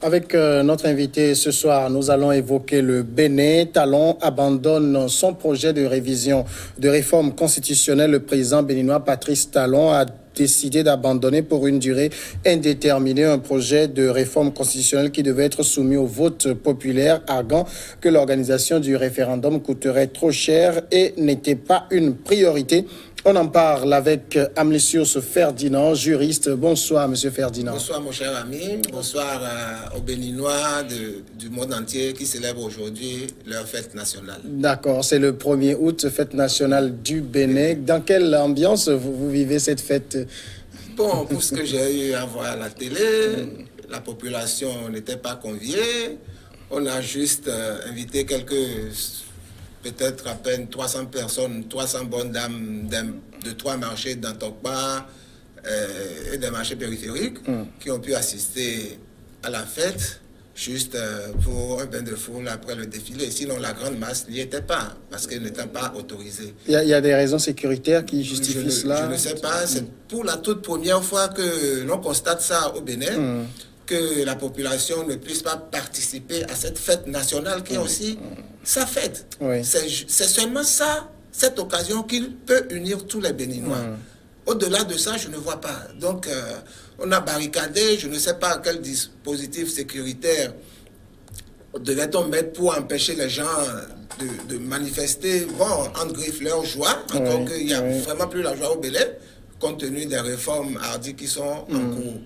avec notre invité ce soir, nous allons évoquer le Bénin. Talon abandonne son projet de révision de réforme constitutionnelle. Le président béninois Patrice Talon a décidé d'abandonner pour une durée indéterminée un projet de réforme constitutionnelle qui devait être soumis au vote populaire, arguant que l'organisation du référendum coûterait trop cher et n'était pas une priorité. On en parle avec Amlicius Ferdinand, juriste. Bonsoir, monsieur Ferdinand. Bonsoir, mon cher ami. Bonsoir aux Béninois du monde entier qui célèbrent aujourd'hui leur fête nationale. D'accord, c'est le 1er août, fête nationale du Bénin. Dans quelle ambiance vous vivez cette fête? Bon, pour ce que j'ai eu à voir à la télé, la population n'était pas conviée. On a juste invité peut-être à peine 300 personnes, 300 bonnes dames de 3 marchés d'Antokpa et des marchés périphériques qui ont pu assister à la fête juste pour un bain de foule après le défilé. Sinon, la grande masse n'y était pas parce qu'elle n'était pas autorisée. Il y a des raisons sécuritaires qui justifient cela? Je ne sais pas. C'est pour la toute première fois que l'on constate ça au Bénin. Que la population ne puisse pas participer à cette fête nationale qui est aussi sa fête. Oui. C'est seulement ça, cette occasion qui peut unir tous les Béninois. Au-delà de ça, je ne vois pas. Donc, on a barricadé, je ne sais pas quel dispositif sécuritaire devait-on mettre pour empêcher les gens de manifester, bon, en griffe leur joie, encore qu'il n'y a vraiment plus la joie au Bénin, compte tenu des réformes hardies qui sont en cours.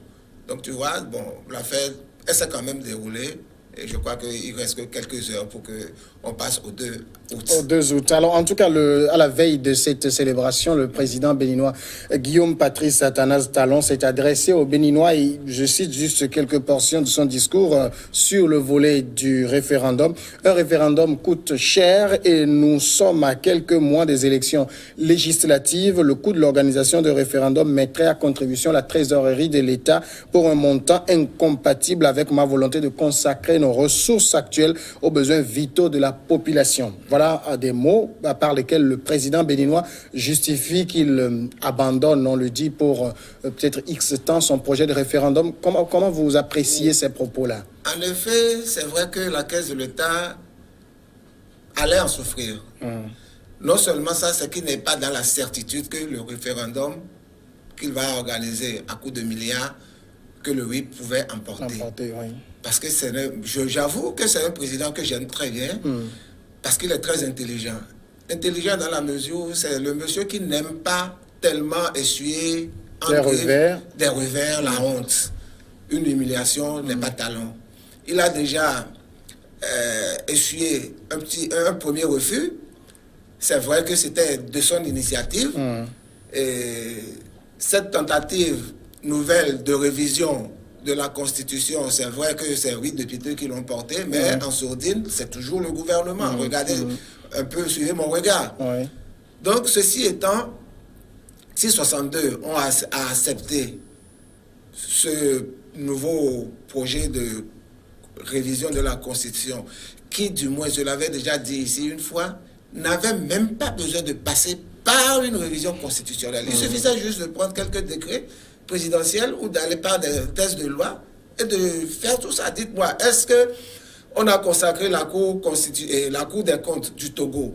Donc, tu vois, bon, la fête, elle s'est quand même déroulée. Et je crois qu'il reste que quelques heures pour qu'on passe au 2 août. Au 2 août. Alors, en tout cas, à la veille de cette célébration, le président béninois Guillaume Patrice Athanase Talon s'est adressé aux Béninois et je cite juste quelques portions de son discours sur le volet du référendum. Un référendum coûte cher et nous sommes à quelques mois des élections législatives. Le coût de l'organisation de référendum mettrait à contribution la trésorerie de l'État pour un montant incompatible avec ma volonté de consacrer nos ressources actuelles aux besoins vitaux de la population. Voilà des mots par lesquels le président béninois justifie qu'il abandonne, on le dit, pour peut-être X temps, son projet de référendum. Comment vous appréciez ces propos-là? En effet, c'est vrai que la caisse de l'État allait en souffrir. Non seulement ça, c'est qu'il n'est pas dans la certitude que le référendum qu'il va organiser à coups de milliards, que le oui pouvait emporter. Parce que j'avoue que c'est un président que j'aime très bien, parce qu'il est très intelligent. Intelligent dans la mesure où c'est le monsieur qui n'aime pas tellement essuyer des revers, la honte. Une humiliation n'est pas talon. Il a déjà essuyé un premier refus. C'est vrai que c'était de son initiative. Et cette tentative nouvelle de révision de la Constitution, c'est vrai que c'est 8 députés qui l'ont porté, mais en sourdine, c'est toujours le gouvernement. Regardez un peu, suivez mon regard. Donc, ceci étant, si 62 ont accepté ce nouveau projet de révision de la Constitution, qui, du moins, je l'avais déjà dit ici une fois, n'avait même pas besoin de passer par une révision constitutionnelle. Il suffisait juste de prendre quelques décrets présidentielle ou d'aller par des tests de loi et de faire tout ça. Dites-moi, est-ce qu'on a consacré la Cour des comptes du Togo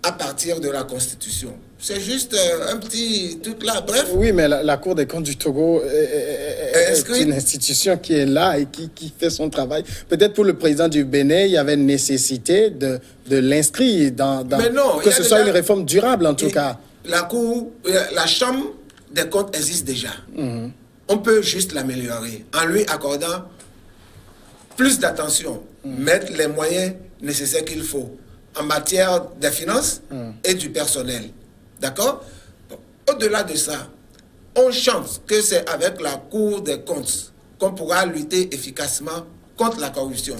à partir de la Constitution? C'est juste un petit truc là, bref. Oui, mais la Cour des comptes du Togo est une institution qui est là et qui fait son travail. Peut-être pour le président du Bénin, il y avait nécessité de l'inscrire dans mais non, que ce soit une réforme durable en tout cas. La Chambre des comptes existe déjà. On peut juste l'améliorer en lui accordant plus d'attention, mettre les moyens nécessaires qu'il faut en matière des finances et du personnel. D'accord? Au-delà de ça, on chante que c'est avec la Cour des comptes qu'on pourra lutter efficacement contre la corruption,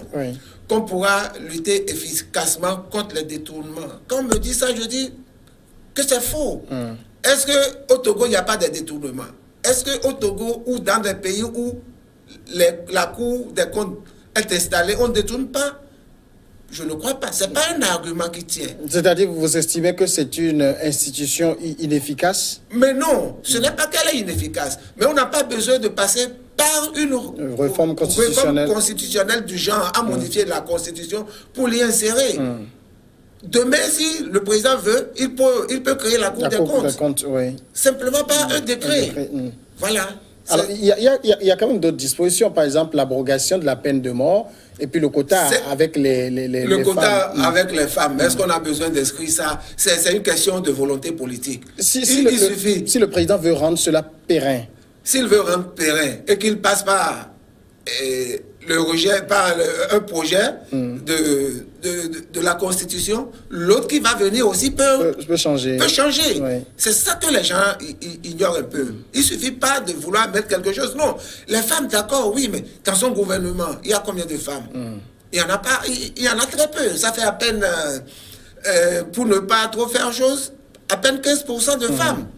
qu'on pourra lutter efficacement contre les détournements. Quand on me dit ça, je dis que c'est faux. Est-ce qu'au Togo, il n'y a pas de détournement? Est-ce qu'au Togo ou dans des pays où la Cour des comptes est installée, on ne détourne pas? Je ne crois pas. Ce n'est pas un argument qui tient. C'est-à-dire que vous estimez que c'est une institution inefficace? Mais non, ce n'est pas qu'elle est inefficace. Mais on n'a pas besoin de passer par une réforme constitutionnelle du genre, à modifier la Constitution pour l'y insérer. Demain, si le président veut, il peut créer la Cour des comptes. Oui. Simplement par un décret. Voilà. Alors, il y a quand même d'autres dispositions, par exemple l'abrogation de la peine de mort et puis le quota avec les quota femmes. Avec les femmes. Est-ce qu'on a besoin d'inscrire ça? C'est une question de volonté politique. Si le président veut rendre cela périn. S'il veut rendre périn et qu'il passe par le rejet, par un projet de la Constitution, l'autre qui va venir aussi peut changer. Oui. C'est ça que les gens ignorent un peu. Il ne suffit pas de vouloir mettre quelque chose. Non, les femmes, d'accord, oui, mais dans son gouvernement, il y a combien de femmes? Il y en a pas, il y en a très peu. Ça fait à peine, pour ne pas trop faire chose, à peine 15% de femmes.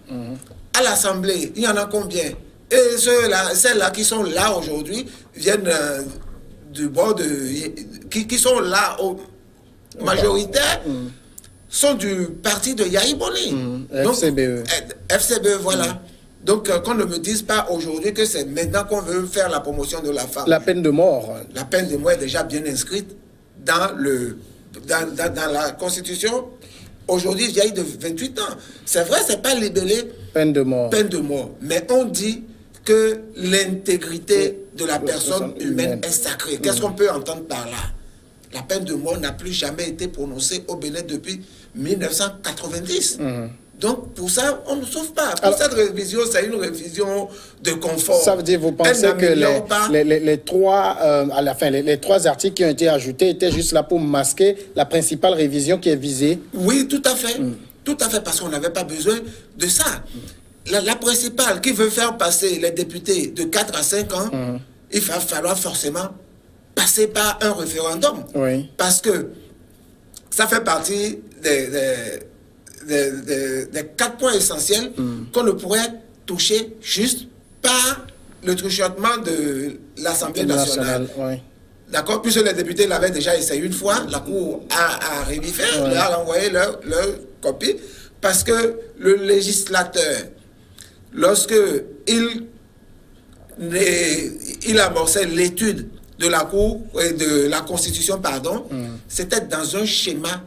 À l'Assemblée, il y en a combien? Et celles-là qui sont là aujourd'hui viennent du bord qui sont là majoritaires, sont du parti de Yahi Boni. FCBE. FCBE, voilà. Donc, qu'on ne me dise pas aujourd'hui que c'est maintenant qu'on veut faire la promotion de la femme. La peine de mort. La peine de mort est déjà bien inscrite dans la Constitution. Aujourd'hui, il y a eu de 28 ans. C'est vrai, c'est pas libellé. Peine de mort. Peine de mort. Mais on dit que l'intégrité de la personne humaine est sacrée. Qu'est-ce qu'on peut entendre par là? La peine de mort n'a plus jamais été prononcée au Bénin depuis 1990. Donc, pour ça, on ne sauve pas. Pour cette révision, c'est une révision de confort. Ça veut dire, vous pensez que les trois articles qui ont été ajoutés étaient juste là pour masquer la principale révision qui est visée? Oui, tout à fait. Tout à fait, parce qu'on n'avait pas besoin de ça. La principale qui veut faire passer les députés de 4 à 5 ans, il va falloir forcément passer par un référendum. Oui. Parce que ça fait partie des 4 points essentiels qu'on ne pourrait toucher juste par le truchement de l'Assemblée nationale. Oui. D'accord? Puisque les députés l'avaient déjà essayé une fois, la Cour a révifé, leur a envoyé leur copie, parce que le législateur, lorsque il amorçait l'étude de la Cour, de la Constitution, pardon, c'était dans un schéma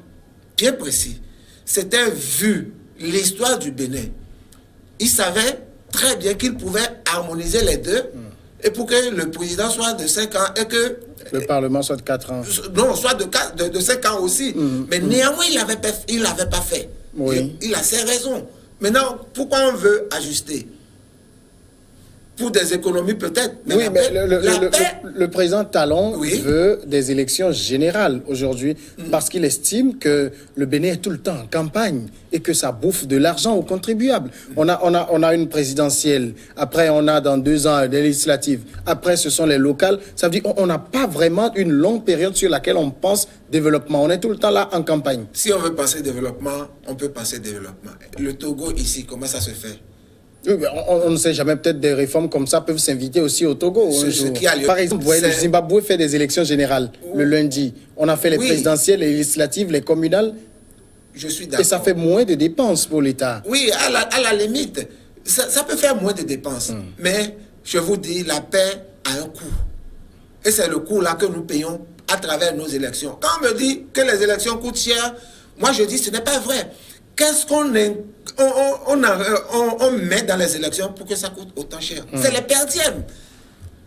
bien précis. C'était vu l'histoire du Bénin. Il savait très bien qu'il pouvait harmoniser les deux, et pour que le président soit de 5 ans et que le Parlement soit de 4 ans. Non, soit de 5 ans aussi. Mais néanmoins, il l'avait pas fait. Oui. Il a ses raisons. Maintenant, pourquoi on veut ajuster? Pour des économies peut-être. Oui, mais le président Talon veut des élections générales aujourd'hui parce qu'il estime que le Bénin est tout le temps en campagne et que ça bouffe de l'argent aux contribuables. On a une présidentielle, après on a dans 2 ans des législatives, après ce sont les locales. Ça veut dire qu'on n'a pas vraiment une longue période sur laquelle on pense développement. On est tout le temps là en campagne. Si on veut penser développement, on peut penser développement. Le Togo ici, comment ça se fait? On ne sait jamais, peut-être des réformes comme ça peuvent s'inviter aussi au Togo. Par exemple, vous voyez, le Zimbabwe fait des élections générales le lundi. On a fait les présidentielles, les législatives, les communales. Je suis d'accord. Et ça fait moins de dépenses pour l'État. Oui, à la limite, ça peut faire moins de dépenses. Mais je vous dis, la paix a un coût. Et c'est le coût là que nous payons à travers nos élections. Quand on me dit que les élections coûtent cher, moi je dis ce n'est pas vrai. Qu'est-ce qu'on met dans les élections pour que ça coûte autant cher? C'est les perdièmes.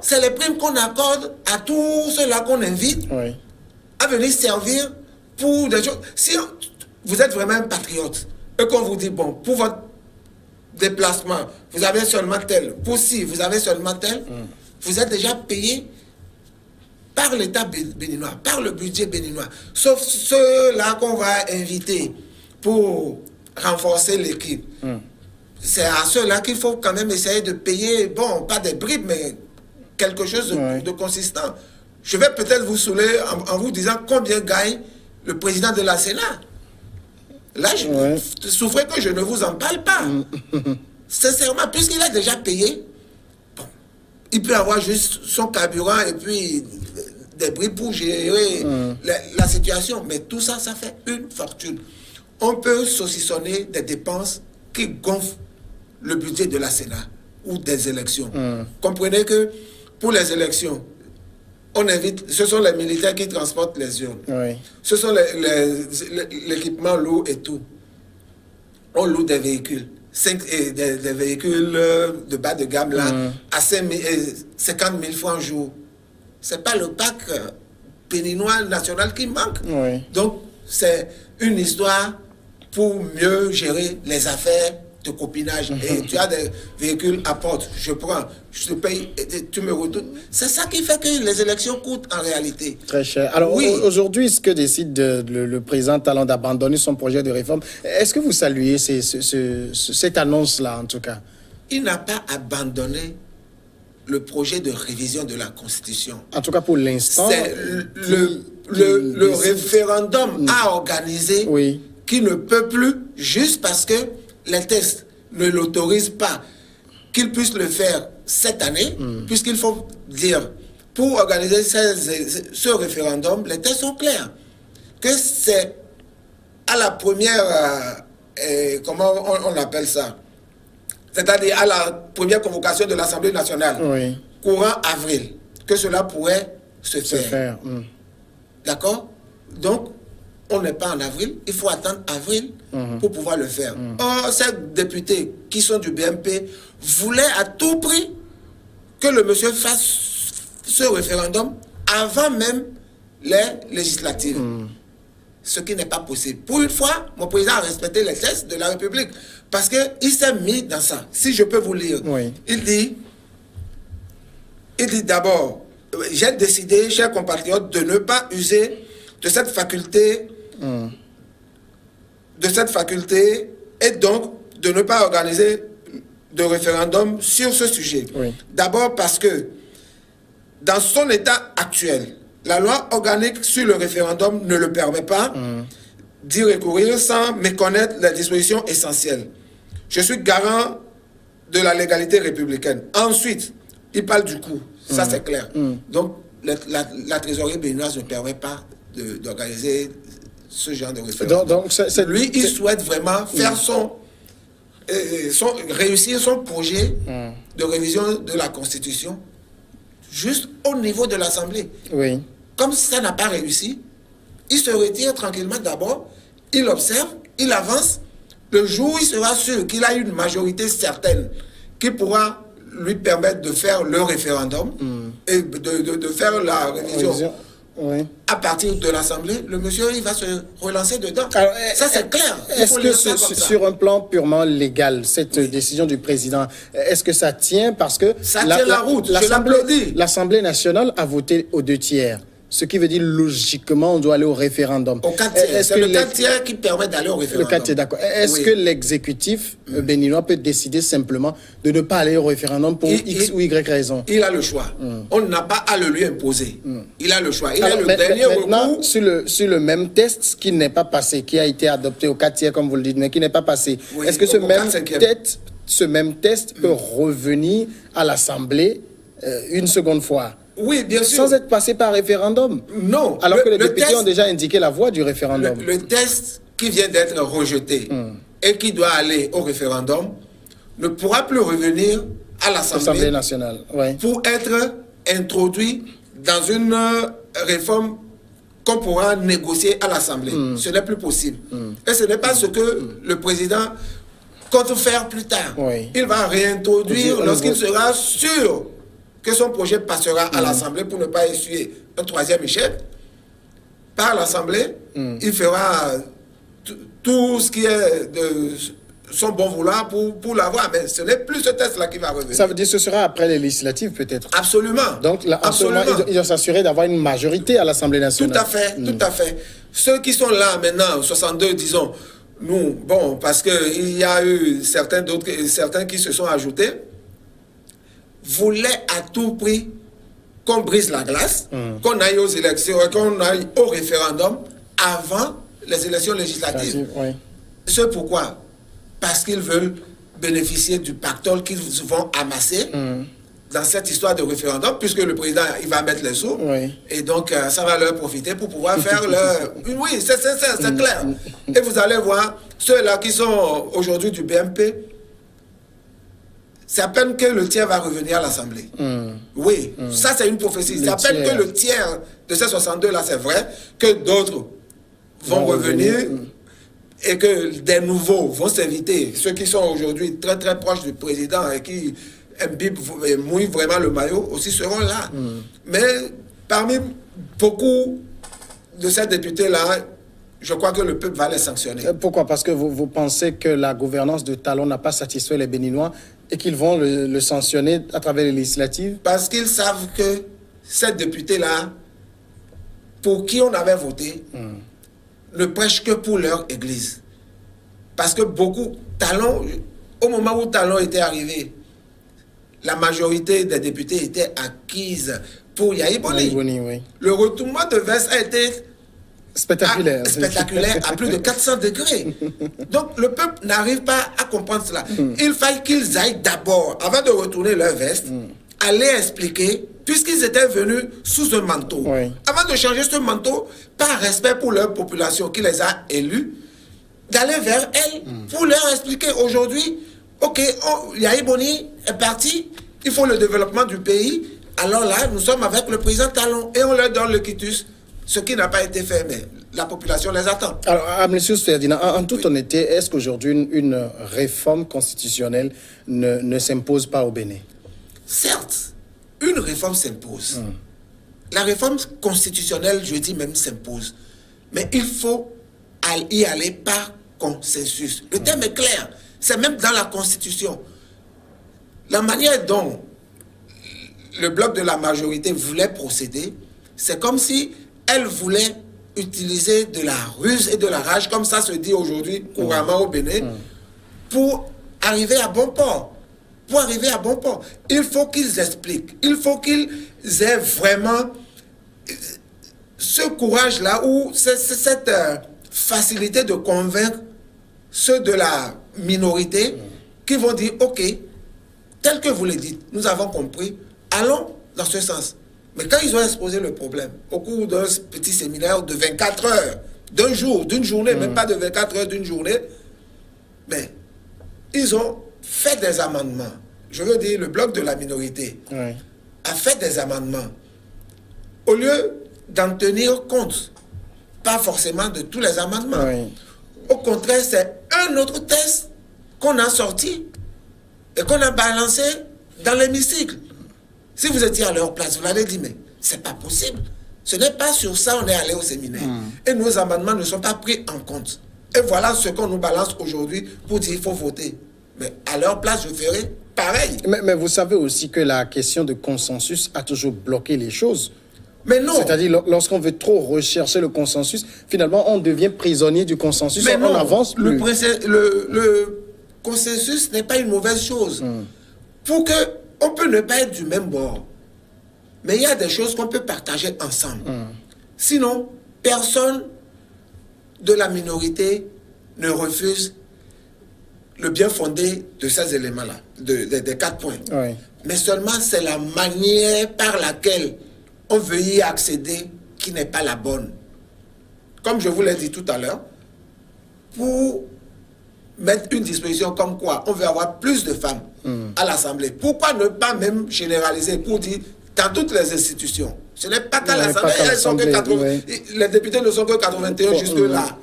C'est les primes qu'on accorde à tous ceux-là qu'on invite à venir servir pour des choses. Si vous êtes vraiment un patriote et qu'on vous dit, bon, pour votre déplacement, vous avez seulement tel, pour si vous avez seulement tel, vous êtes déjà payé par l'État béninois, par le budget béninois. Sauf ceux-là qu'on va inviter pour renforcer l'équipe. C'est à ceux-là qu'il faut quand même essayer de payer, bon, pas des bribes, mais quelque chose de consistant. Je vais peut-être vous saouler en vous disant combien gagne le président de la Sénat. Là, souffrez que je ne vous en parle pas. Sincèrement, puisqu'il a déjà payé, bon, il peut avoir juste son carburant et puis des bribes pour gérer la situation. Mais tout ça, ça fait une fortune. On peut saucissonner des dépenses qui gonflent le budget de la Sénat. ou des élections. Comprenez que pour les élections, on invite, ce sont les militaires qui transportent les urnes. Oui. Ce sont l'équipement lourd et tout. On loue des véhicules. Des véhicules de bas de gamme là, à 50 000 francs jour. Ce n'est pas le pack béninois national qui manque. Oui. Donc, c'est une histoire pour mieux gérer les affaires de copinage. Et tu as des véhicules à porte, je prends, je te paye, et tu me retournes. C'est ça qui fait que les élections coûtent en réalité. Très cher. Alors oui. Aujourd'hui, est-ce que décide le président Talon d'abandonner son projet de réforme? Est-ce que vous saluez cette annonce-là, en tout cas? Il n'a pas abandonné le projet de révision de la Constitution. En tout cas, pour l'instant... C'est le référendum à organiser oui. qui ne peut plus, juste parce que les tests ne l'autorisent pas, qu'il puisse le faire cette année, puisqu'il faut dire, pour organiser ce référendum, les tests sont clairs. Que c'est à la première, comment on appelle ça? C'est-à-dire à la première convocation de l'Assemblée nationale, oui. courant avril, que cela pourrait se faire. D'accord? Donc, on n'est pas en avril, il faut attendre avril pour pouvoir le faire. Or, ces députés qui sont du BMP voulaient à tout prix que le monsieur fasse ce référendum avant même les législatives. Ce qui n'est pas possible. Pour une fois, mon président a respecté les textes de la République parce qu'il s'est mis dans ça. Si je peux vous lire, oui. Il dit d'abord, j'ai décidé, chers compatriotes, de ne pas user de cette faculté et donc de ne pas organiser de référendum sur ce sujet. Oui. D'abord parce que dans son état actuel, la loi organique sur le référendum ne le permet pas d'y recourir sans méconnaître les dispositions essentielles. Je suis garant de la légalité républicaine. Ensuite, il parle du coût. Ça, c'est clair. Donc, la trésorerie béninoise ne permet pas d'organiser ce genre de référendum. Lui, il souhaite vraiment faire réussir son projet de révision de la Constitution juste au niveau de l'Assemblée. Oui. Comme ça n'a pas réussi, il se retire tranquillement d'abord, il observe, il avance. Le jour où il sera sûr qu'il a une majorité certaine qui pourra lui permettre de faire le référendum et de faire la révision oui. à partir de l'Assemblée, le monsieur, il va se relancer dedans. Alors, ça, c'est clair. Est-ce que sur un plan purement légal, cette décision du président, est-ce que ça tient? Parce que ça tient la route, je l'applaudis. L'Assemblée nationale a voté aux 2 tiers. Ce qui veut dire, logiquement, on doit aller au référendum. Au 4 tiers. C'est le 4 tiers qui permet d'aller au référendum. Le 4 tiers, d'accord. Est-ce que l'exécutif béninois peut décider simplement de ne pas aller au référendum pour X ou Y raison? Il a le choix. On n'a pas à le lui imposer. Il a le choix. Il a le dernier maintenant, recours. Sur le même test qui n'est pas passé, qui a été adopté au 4 tiers, comme vous le dites, mais qui n'est pas passé, oui, est-ce que ce même test peut revenir à l'Assemblée une seconde fois? Oui, bien sûr. Sans être passé par référendum? Non. Alors que les députés ont déjà indiqué la voie du référendum. Le test qui vient d'être rejeté et qui doit aller au référendum ne pourra plus revenir à l'Assemblée nationale, oui, pour être introduit dans une réforme qu'on pourra négocier à l'Assemblée. Ce n'est plus possible. Et ce n'est pas ce que le président compte faire plus tard. Oui. Il va réintroduire lorsqu'il sera sûr que son projet passera à l'Assemblée pour ne pas essuyer un 3e échec. Par l'Assemblée, il fera tout ce qui est de son bon vouloir pour l'avoir. Mais ce n'est plus ce test-là qui va revenir. Ça veut dire que ce sera après les législatives, peut-être? Absolument. Donc, là, en ce moment, ils doivent s'assurer d'avoir une majorité à l'Assemblée nationale. Tout à fait, tout à fait. Ceux qui sont là maintenant, 62, disons, nous, bon, parce qu'il y a eu certains qui se sont ajoutés, voulaient à tout prix qu'on brise la glace, qu'on aille aux élections, qu'on aille au référendum avant les élections législatives. Oui. C'est pourquoi? Parce qu'ils veulent bénéficier du pactole qu'ils vont amasser dans cette histoire de référendum, puisque le président, il va mettre les sous, et donc ça va leur profiter pour pouvoir faire leur... Oui, c'est clair. Et vous allez voir, ceux-là qui sont aujourd'hui du BMP, c'est à peine que le tiers va revenir à l'Assemblée. Oui, ça c'est une prophétie. C'est à peine que le tiers de ces 62 là, c'est vrai, que d'autres vont revenir et que des nouveaux vont s'inviter. Ceux qui sont aujourd'hui très très proches du président et qui imbibent et mouillent vraiment le maillot aussi seront là. Mais parmi beaucoup de ces députés-là, je crois que le peuple va les sanctionner. Pourquoi? Parce que vous pensez que la gouvernance de Talon n'a pas satisfait les Béninois et qu'ils vont le sanctionner à travers les législatives? Parce qu'ils savent que ces députés-là, pour qui on avait voté, ne prêchent que pour leur église. Parce que beaucoup, Talon, au moment où Talon était arrivé, la majorité des députés était acquise pour Yahya Boni. Oui. Le retournement de veste a été spectaculaire à plus de 400 degrés. Donc le peuple n'arrive pas à comprendre cela. Il fallait qu'ils aillent d'abord, avant de retourner leur veste, aller expliquer, puisqu'ils étaient venus sous un manteau. Avant de changer ce manteau, par respect pour leur population qui les a élus, d'aller vers elle pour leur expliquer aujourd'hui, ok, Yahya Boni est parti, il faut le développement du pays. Alors là, nous sommes avec le président Talon et on leur donne le quitus, ce qui n'a pas été fait, mais la population les attend. Alors, M. Ferdinand, en toute honnêteté, est-ce qu'aujourd'hui une réforme constitutionnelle ne s'impose pas au Bénin? Certes, une réforme s'impose. La réforme constitutionnelle, je dis même, s'impose. Mais il faut y aller par consensus. Le terme est clair. C'est même dans la Constitution. La manière dont le bloc de la majorité voulait procéder, c'est comme si elle voulait utiliser de la ruse et de la rage, comme ça se dit aujourd'hui couramment au Bénin, pour arriver à bon port. Pour arriver à bon port, il faut qu'ils expliquent, il faut qu'ils aient vraiment ce courage-là ou cette facilité de convaincre ceux de la minorité qui vont dire, ok, tel que vous le dites, nous avons compris, allons dans ce sens. Mais quand ils ont exposé le problème, au cours d'un petit séminaire de 24 heures, d'un jour, d'une journée, même pas de 24 heures, d'une journée, mais ils ont fait des amendements. Je veux dire, le bloc de la minorité a fait des amendements. Au lieu d'en tenir compte, pas forcément de tous les amendements. Au contraire, c'est un autre texte qu'on a sorti et qu'on a balancé dans l'hémicycle. Si vous étiez à leur place, vous l'avez dit, mais c'est pas possible. Ce n'est pas sur ça qu'on est allé au séminaire. Et nos amendements ne sont pas pris en compte. Et voilà ce qu'on nous balance aujourd'hui pour dire qu'il faut voter. Mais à leur place, je ferai pareil. Mais vous savez aussi que la question de consensus a toujours bloqué les choses. Mais non. C'est-à-dire, lorsqu'on veut trop rechercher le consensus, finalement, on devient prisonnier du consensus. Mais on n'avance plus. Le consensus n'est pas une mauvaise chose. Pour que on peut ne pas être du même bord. Mais il y a des choses qu'on peut partager ensemble. Sinon, personne de la minorité ne refuse le bien fondé de ces éléments-là, des 4 points. Mais seulement c'est la manière par laquelle on veut y accéder qui n'est pas la bonne. Comme je vous l'ai dit tout à l'heure, pour mettre une disposition comme quoi on veut avoir plus de femmes à l'Assemblée. Pourquoi ne pas même généraliser pour dire dans toutes les institutions? Ce n'est pas qu'à l'Assemblée, les députés ne sont que 81 jusque-là.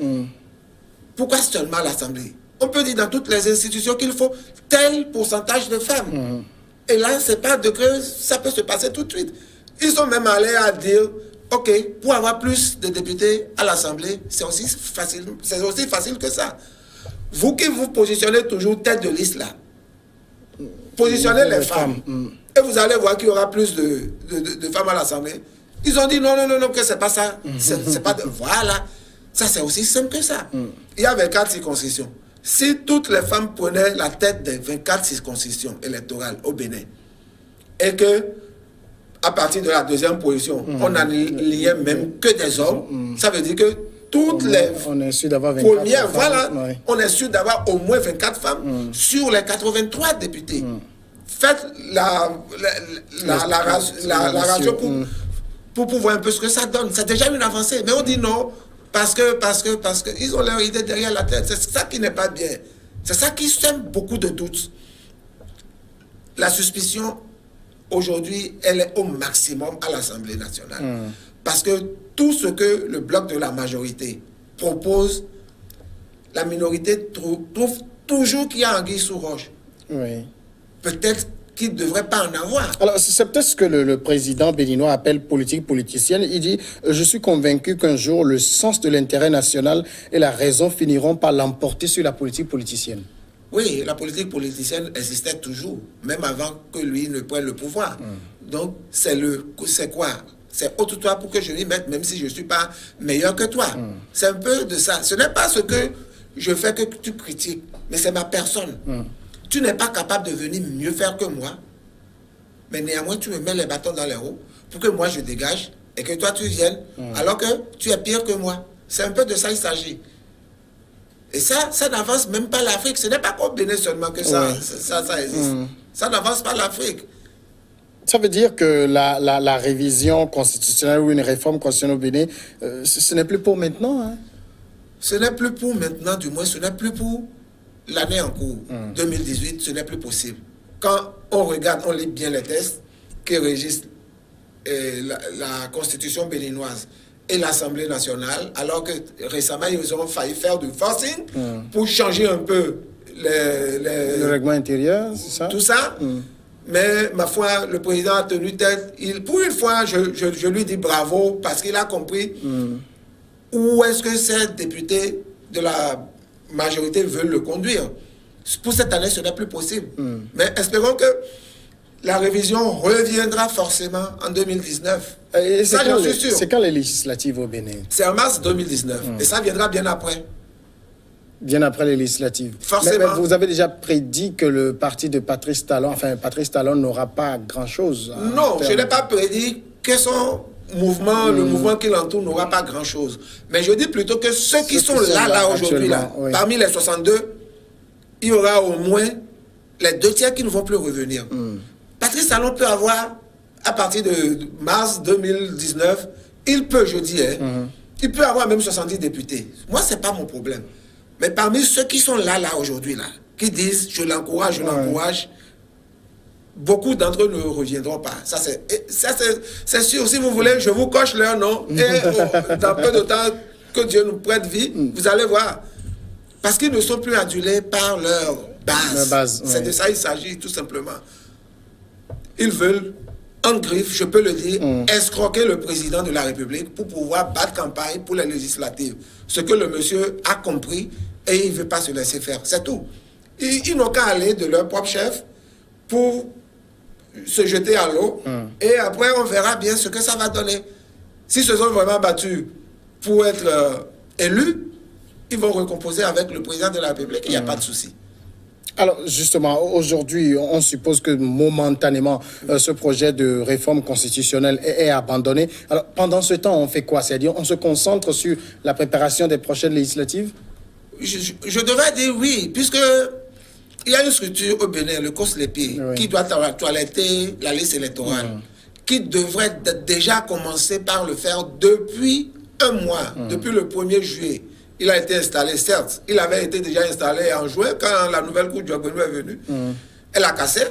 Pourquoi seulement l'Assemblée? On peut dire dans toutes les institutions qu'il faut tel pourcentage de femmes. Et là, c'est pas de que ça peut se passer tout de suite. Ils sont même allés à dire, ok, pour avoir plus de députés à l'Assemblée, c'est aussi facile que ça. Vous qui vous positionnez toujours tête de liste là, positionnez les femmes. Et vous allez voir qu'il y aura plus de femmes à l'Assemblée. Ils ont dit non, que c'est pas ça. C'est pas de... Voilà. Ça, c'est aussi simple que ça. Il y a 24 circonscriptions. Si toutes les femmes prenaient la tête des 24 circonscriptions électorales au Bénin, et que, à partir de la deuxième position, on n'alliait même que des hommes, ça veut dire que toutes les on est sûr d'avoir 24 premières, femmes, voilà, on est sûr d'avoir au moins 24 femmes sur les 83 députés. Faites la ratio pour voir un peu ce que ça donne. C'est déjà une avancée. Mais on dit non, parce que ils ont leur idée derrière la tête. C'est ça qui n'est pas bien. C'est ça qui sème beaucoup de doutes. la suspicion, aujourd'hui, elle est au maximum à l'Assemblée nationale. Parce que tout ce que le bloc de la majorité propose, la minorité trouve toujours qu'il y a anguille sous roche. Oui. Peut-être qu'il ne devrait pas en avoir. Alors, c'est peut-être ce que le président béninois appelle politique politicienne. Il dit « Je suis convaincu qu'un jour, le sens de l'intérêt national et la raison finiront par l'emporter sur la politique politicienne. » Oui, la politique politicienne existait toujours, même avant que lui ne prenne le pouvoir. Donc, c'est quoi? C'est ôte-toi pour que je m'y mette, même si je ne suis pas meilleur que toi. C'est un peu de ça. Ce n'est pas ce que je fais que tu critiques, mais c'est ma personne. Tu n'es pas capable de venir mieux faire que moi, mais néanmoins, tu me mets les bâtons dans les roues pour que moi je dégage et que toi tu viennes, alors que tu es pire que moi. C'est un peu de ça il s'agit. Et ça n'avance même pas l'Afrique. Ce n'est pas qu'au Bénin seulement que ça existe. Ça n'avance pas l'Afrique. Ça veut dire que la révision constitutionnelle ou une réforme constitutionnelle au Bénin, ce n'est plus pour maintenant, hein? Ce n'est plus pour maintenant, du moins, ce n'est plus pour l'année en cours. 2018, ce n'est plus possible. Quand on regarde, on lit bien les textes qui régissent la constitution béninoise et l'Assemblée nationale, alors que récemment, ils ont failli faire du forcing pour changer un peu le règlement intérieur, c'est ça? Tout ça. Mais, ma foi, le président a tenu tête. Pour une fois, je lui dis bravo parce qu'il a compris où est-ce que ces députés de la majorité veulent le conduire. Pour cette année, ce n'est plus possible. Mais espérons que la révision reviendra forcément en 2019. Ça, j'en suis sûr. C'est quand les législatives au Bénin? C'est en mars 2019. Et ça viendra bien après. Bien après les législatives. Forcément. Mais vous avez déjà prédit que le parti de Patrice Talon, Patrice Talon n'aura pas grand-chose. Non, je n'ai pas prédit que son mouvement, le mouvement qui l'entoure n'aura pas grand-chose. Mais je dis plutôt que ceux qui sont là aujourd'hui, oui, parmi les 62, il y aura au moins les 2 tiers qui ne vont plus revenir. Patrice Talon peut avoir, à partir de mars 2019, il peut, je dis, il peut avoir même 70 députés. Moi, ce n'est pas mon problème. Mais parmi ceux qui sont là aujourd'hui, qui disent je l'encourage, beaucoup d'entre eux ne reviendront pas. Ça, c'est sûr. Si vous voulez, je vous coche leur nom. Et dans peu de temps, que Dieu nous prête vie, vous allez voir. Parce qu'ils ne sont plus adulés par leur base. C'est de ça il s'agit, tout simplement. Ils veulent, en griffe, je peux le dire, escroquer le président de la République pour pouvoir battre campagne pour les législatives. Ce que le monsieur a compris et il ne veut pas se laisser faire. C'est tout. Ils n'ont qu'à aller de leur propre chef pour se jeter à l'eau. Et après, on verra bien ce que ça va donner. S'ils se sont vraiment battus pour être élus, ils vont recomposer avec le président de la République. Il n'y a pas de souci. Alors, justement, aujourd'hui, on suppose que momentanément, ce projet de réforme constitutionnelle est abandonné. Alors, pendant ce temps, on fait quoi? C'est-à-dire, on se concentre sur la préparation des prochaines législatives? Je devrais dire oui, puisque il y a une structure au Bénin, le COSLEPI, qui doit toiletter la liste électorale, qui devrait déjà commencer par le faire depuis un mois, depuis le 1er juillet. Il a été installé, certes. Il avait été déjà installé en juin, quand la nouvelle cour du Diogbenou est venue. Elle a cassé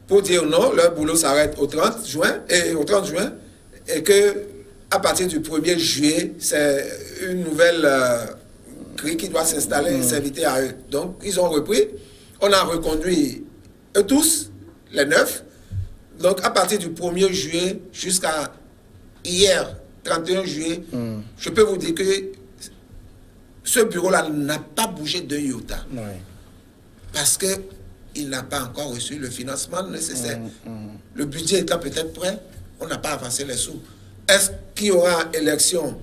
pour dire non, leur boulot s'arrête au 30 juin, et que à partir du 1er juillet, c'est une nouvelle grille qui doit s'installer et s'inviter à eux. Donc, ils ont repris. On a reconduit eux tous, les 9. Donc, à partir du 1er juillet jusqu'à hier, 31 juillet, je peux vous dire que ce bureau-là n'a pas bougé d'un iota. Parce qu'il n'a pas encore reçu le financement nécessaire. Le budget étant peut-être prêt, on n'a pas avancé les sous. Est-ce qu'il y aura élection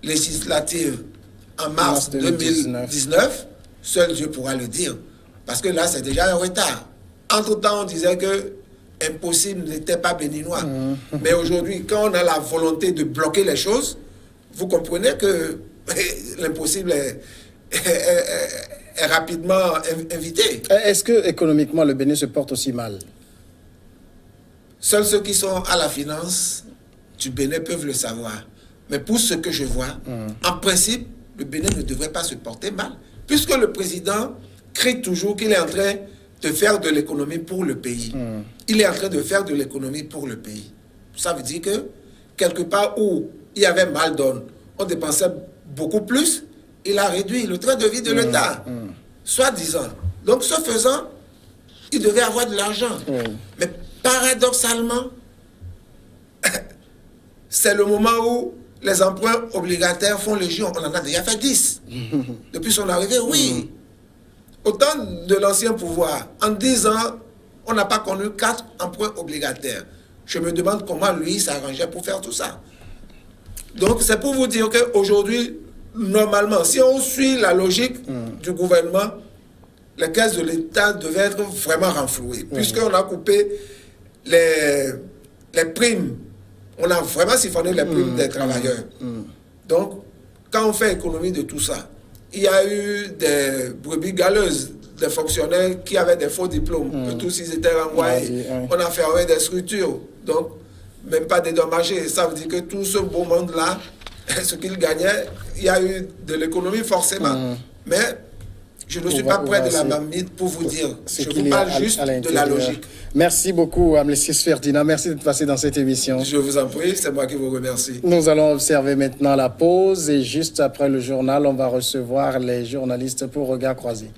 législative en mars 2019? Seul Dieu pourra le dire. Parce que là, c'est déjà un retard. Entre-temps, on disait que impossible n'était pas béninois. Mais aujourd'hui, quand on a la volonté de bloquer les choses, vous comprenez que l'impossible est rapidement invité. Est-ce que économiquement le Bénin se porte aussi mal? Seuls ceux qui sont à la finance du Bénin peuvent le savoir. Mais pour ce que je vois, en principe, le Bénin ne devrait pas se porter mal. Puisque le président crie toujours qu'il est en train de faire de l'économie pour le pays. Il est en train de faire de l'économie pour le pays. Ça veut dire que, quelque part où il y avait mal donne, on dépensait beaucoup plus, il a réduit le train de vie de l'État, soi-disant. Donc, ce faisant, il devait avoir de l'argent. Mais paradoxalement, c'est le moment où les emprunts obligataires font légion. On en a déjà fait 10. Depuis son arrivée, oui. Au temps de l'ancien pouvoir, en 10 ans, on n'a pas connu 4 emprunts obligataires. Je me demande comment lui s'arrangeait pour faire tout ça. Donc, c'est pour vous dire qu'aujourd'hui, normalement, si on suit la logique du gouvernement, les caisses de l'État devaient être vraiment renflouées, puisqu'on a coupé les primes. On a vraiment siphonné les primes des travailleurs. Donc, quand on fait économie de tout ça, il y a eu des brebis galeuses, des fonctionnaires qui avaient des faux diplômes, que tous ils étaient renvoyés. On a fermé des structures, donc même pas dédommagés. Ça veut dire que tout ce beau monde-là, ce qu'ils gagnaient, il y a eu de l'économie forcément. Mais je ne suis pas près de la marmite pour vous dire. Je vous parle juste de la logique. Merci beaucoup, Amlessius Ferdinand. Merci d'être passé dans cette émission. Je vous en prie, c'est moi qui vous remercie. Nous allons observer maintenant la pause et juste après le journal, on va recevoir les journalistes pour Regard Croisé.